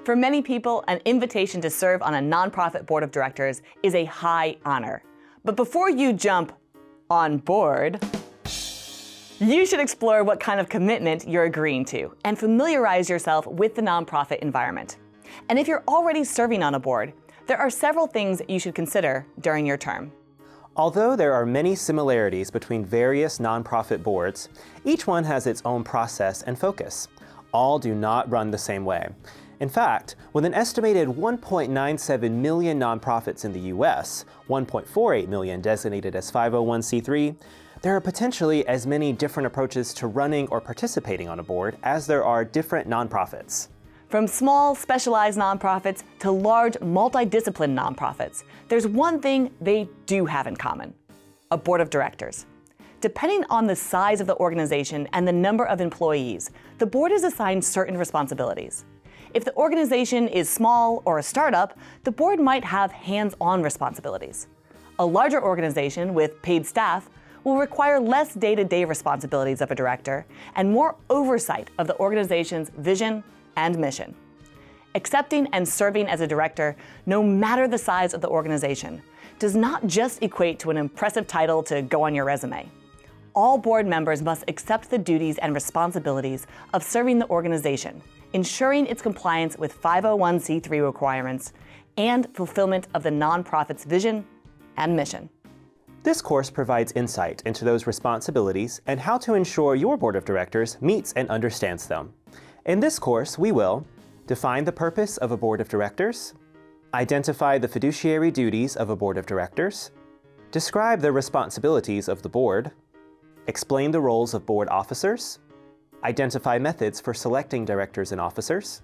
For many people, an invitation to serve on a nonprofit board of directors is a high honor. But before you jump on board, you should explore what kind of commitment you're agreeing to and familiarize yourself with the nonprofit environment. And if you're already serving on a board, there are several things you should consider during your term. Although there are many similarities between various nonprofit boards, each one has its own process and focus. All do not run the same way. In fact, with an estimated 1.97 million nonprofits in the US, 1.48 million designated as 501c3, there are potentially as many different approaches to running or participating on a board as there are different nonprofits. From small, specialized nonprofits to large, multidisciplined nonprofits, there's one thing they do have in common: a board of directors. Depending on the size of the organization and the number of employees, the board is assigned certain responsibilities. If the organization is small or a startup, the board might have hands-on responsibilities. A larger organization with paid staff will require less day-to-day responsibilities of a director and more oversight of the organization's vision and mission. Accepting and serving as a director, no matter the size of the organization, does not just equate to an impressive title to go on your resume. All board members must accept the duties and responsibilities of serving the organization, ensuring its compliance with 501c3 requirements and fulfillment of the nonprofit's vision and mission. This course provides insight into those responsibilities and how to ensure your board of directors meets and understands them. In this course, we will define the purpose of a board of directors, identify the fiduciary duties of a board of directors, describe the responsibilities of the board, explain the roles of board officers, identify methods for selecting directors and officers,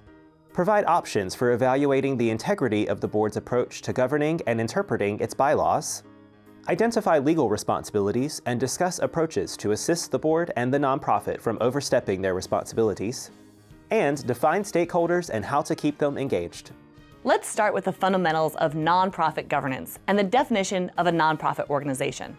provide options for evaluating the integrity of the board's approach to governing and interpreting its bylaws, identify legal responsibilities and discuss approaches to assist the board and the nonprofit from overstepping their responsibilities, and define stakeholders and how to keep them engaged. Let's start with the fundamentals of nonprofit governance and the definition of a nonprofit organization.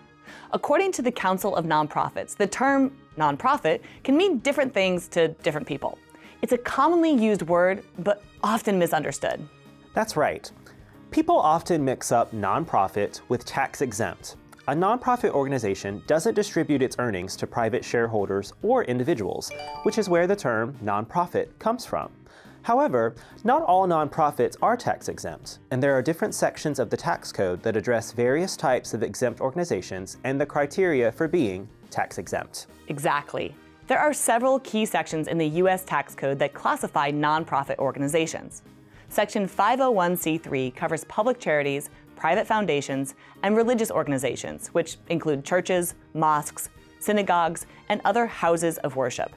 According to the Council of Nonprofits, the term nonprofit can mean different things to different people. It's a commonly used word, but often misunderstood. That's right. People often mix up nonprofit with tax-exempt. A nonprofit organization doesn't distribute its earnings to private shareholders or individuals, which is where the term nonprofit comes from. However, not all nonprofits are tax-exempt, and there are different sections of the tax code that address various types of exempt organizations and the criteria for being tax-exempt. Exactly. There are several key sections in the U.S. tax code that classify nonprofit organizations. Section 501c3 covers public charities, private foundations, and religious organizations, which include churches, mosques, synagogues, and other houses of worship.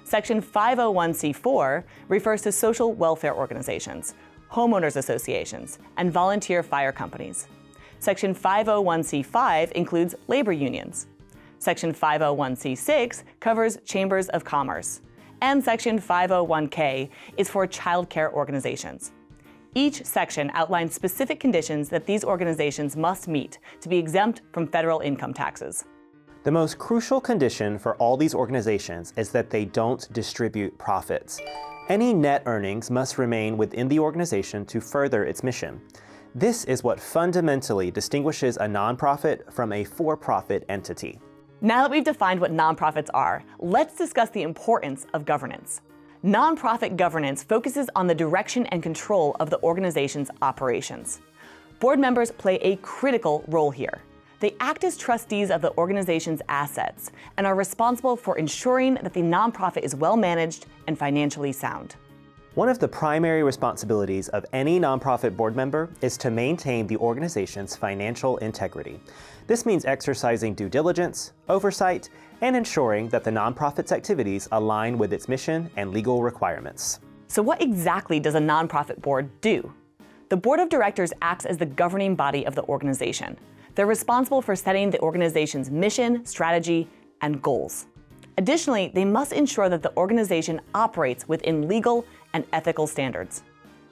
Section 501c4 refers to social welfare organizations, homeowners associations, and volunteer fire companies. Section 501c5 includes labor unions. Section 501c6 covers chambers of commerce. And Section 501k is for child care organizations. Each section outlines specific conditions that these organizations must meet to be exempt from federal income taxes. The most crucial condition for all these organizations is that they don't distribute profits. Any net earnings must remain within the organization to further its mission. This is what fundamentally distinguishes a nonprofit from a for-profit entity. Now that we've defined what nonprofits are, let's discuss the importance of governance. Nonprofit governance focuses on the direction and control of the organization's operations. Board members play a critical role here. They act as trustees of the organization's assets and are responsible for ensuring that the nonprofit is well managed and financially sound. One of the primary responsibilities of any nonprofit board member is to maintain the organization's financial integrity. This means exercising due diligence, oversight, and ensuring that the nonprofit's activities align with its mission and legal requirements. So what exactly does a nonprofit board do? The board of directors acts as the governing body of the organization. They're responsible for setting the organization's mission, strategy, and goals. Additionally, they must ensure that the organization operates within legal and ethical standards.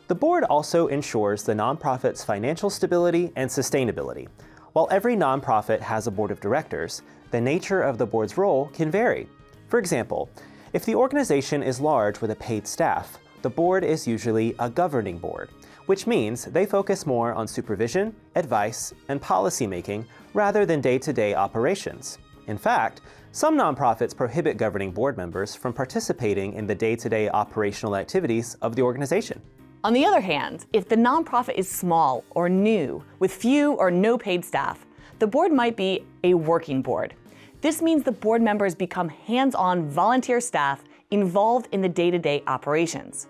The board also ensures the nonprofit's financial stability and sustainability. While every nonprofit has a board of directors, the nature of the board's role can vary. For example, if the organization is large with a paid staff, the board is usually a governing board, which means they focus more on supervision, advice, and policy making rather than day-to-day operations. In fact, some nonprofits prohibit governing board members from participating in the day-to-day operational activities of the organization. On the other hand, if the nonprofit is small or new, with few or no paid staff, the board might be a working board. This means the board members become hands-on volunteer staff involved in the day-to-day operations.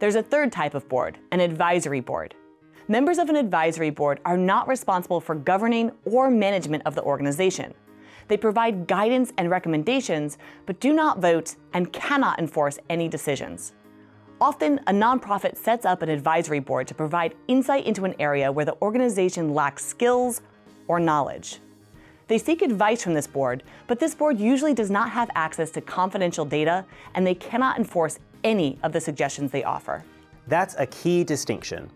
There's a third type of board, an advisory board. Members of an advisory board are not responsible for governing or management of the organization. They provide guidance and recommendations, but do not vote and cannot enforce any decisions. Often, a nonprofit sets up an advisory board to provide insight into an area where the organization lacks skills or knowledge. They seek advice from this board, but this board usually does not have access to confidential data, and they cannot enforce any of the suggestions they offer. That's a key distinction.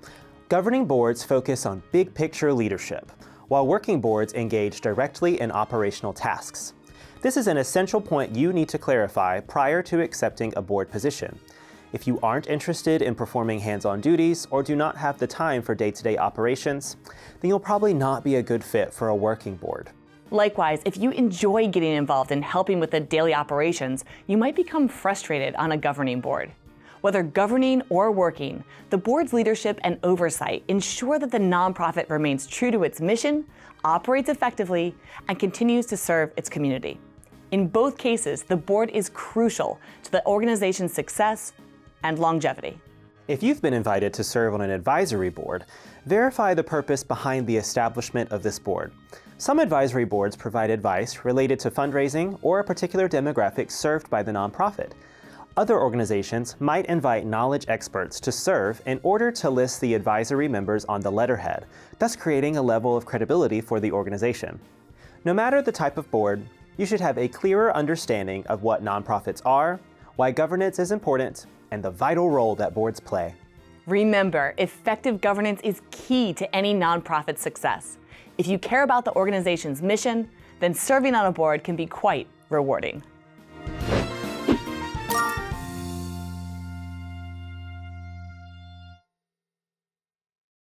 Governing boards focus on big picture leadership, while working boards engage directly in operational tasks. This is an essential point you need to clarify prior to accepting a board position. If you aren't interested in performing hands-on duties or do not have the time for day-to-day operations, then you'll probably not be a good fit for a working board. Likewise, if you enjoy getting involved in helping with the daily operations, you might become frustrated on a governing board. Whether governing or working, the board's leadership and oversight ensure that the nonprofit remains true to its mission, operates effectively, and continues to serve its community. In both cases, the board is crucial to the organization's success and longevity. If you've been invited to serve on an advisory board, verify the purpose behind the establishment of this board. Some advisory boards provide advice related to fundraising or a particular demographic served by the nonprofit. Other organizations might invite knowledge experts to serve in order to list the advisory members on the letterhead, thus creating a level of credibility for the organization. No matter the type of board, you should have a clearer understanding of what nonprofits are, why governance is important, and the vital role that boards play. Remember, effective governance is key to any nonprofit's success. If you care about the organization's mission, then serving on a board can be quite rewarding.